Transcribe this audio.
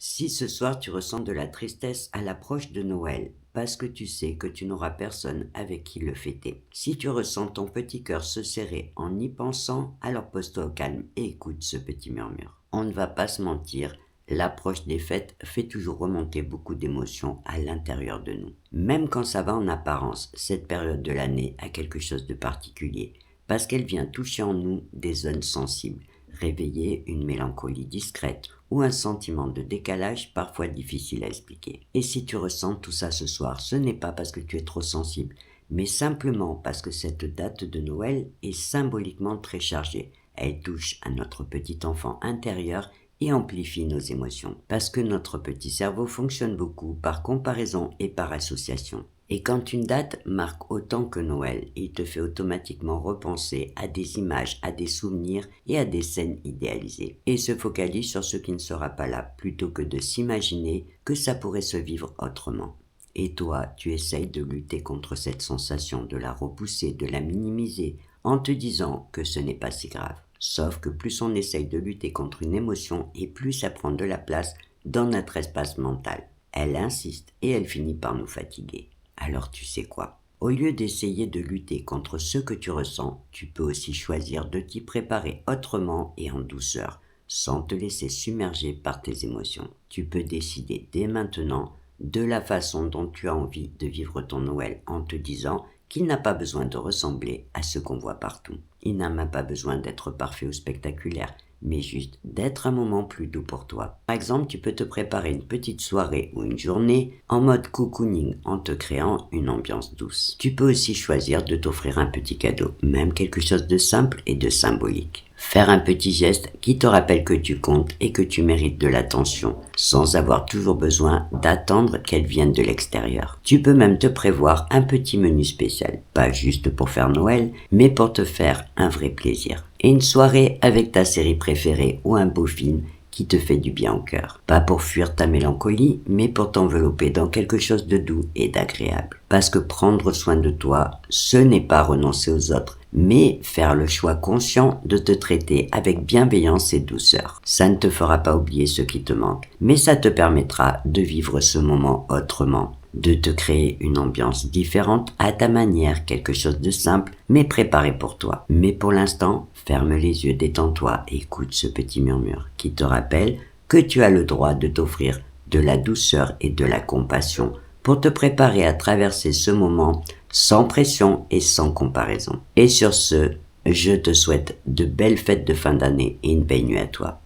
Si ce soir tu ressens de la tristesse à l'approche de Noël, parce que tu sais que tu n'auras personne avec qui le fêter. Si tu ressens ton petit cœur se serrer en y pensant, alors pose-toi au calme et écoute ce petit murmure. On ne va pas se mentir, l'approche des fêtes fait toujours remonter beaucoup d'émotions à l'intérieur de nous. Même quand ça va en apparence, cette période de l'année a quelque chose de particulier, parce qu'elle vient toucher en nous des zones sensibles, réveiller une mélancolie discrète ou un sentiment de décalage parfois difficile à expliquer. Et si tu ressens tout ça ce soir, ce n'est pas parce que tu es trop sensible, mais simplement parce que cette date de Noël est symboliquement très chargée. Elle touche à notre petit enfant intérieur et amplifie nos émotions, parce que notre petit cerveau fonctionne beaucoup par comparaison et par association. Et quand une date marque autant que Noël, il te fait automatiquement repenser à des images, à des souvenirs et à des scènes idéalisées. Et se focalise sur ce qui ne sera pas là, plutôt que de s'imaginer que ça pourrait se vivre autrement. Et toi, tu essayes de lutter contre cette sensation, de la repousser, de la minimiser, en te disant que ce n'est pas si grave. Sauf que plus on essaye de lutter contre une émotion et plus ça prend de la place dans notre espace mental. Elle insiste et elle finit par nous fatiguer. Alors tu sais quoi? Au lieu d'essayer de lutter contre ce que tu ressens, tu peux aussi choisir de t'y préparer autrement et en douceur, sans te laisser submerger par tes émotions. Tu peux décider dès maintenant de la façon dont tu as envie de vivre ton Noël en te disant qu'il n'a pas besoin de ressembler à ce qu'on voit partout. Il n'a même pas besoin d'être parfait ou spectaculaire, mais juste d'être un moment plus doux pour toi. Par exemple, tu peux te préparer une petite soirée ou une journée en mode cocooning en te créant une ambiance douce. Tu peux aussi choisir de t'offrir un petit cadeau, même quelque chose de simple et de symbolique. Faire un petit geste qui te rappelle que tu comptes et que tu mérites de l'attention, sans avoir toujours besoin d'attendre qu'elle vienne de l'extérieur. Tu peux même te prévoir un petit menu spécial, pas juste pour faire Noël, mais pour te faire un vrai plaisir. Et une soirée avec ta série préférée ou un beau film qui te fait du bien au cœur. Pas pour fuir ta mélancolie, mais pour t'envelopper dans quelque chose de doux et d'agréable. Parce que prendre soin de toi, ce n'est pas renoncer aux autres, mais faire le choix conscient de te traiter avec bienveillance et douceur. Ça ne te fera pas oublier ce qui te manque, mais ça te permettra de vivre ce moment autrement, de te créer une ambiance différente à ta manière, quelque chose de simple, mais préparé pour toi. Mais pour l'instant, ferme les yeux, détends-toi et écoute ce petit murmure qui te rappelle que tu as le droit de t'offrir de la douceur et de la compassion pour te préparer à traverser ce moment sans pression et sans comparaison. Et sur ce, je te souhaite de belles fêtes de fin d'année et une belle nuit à toi.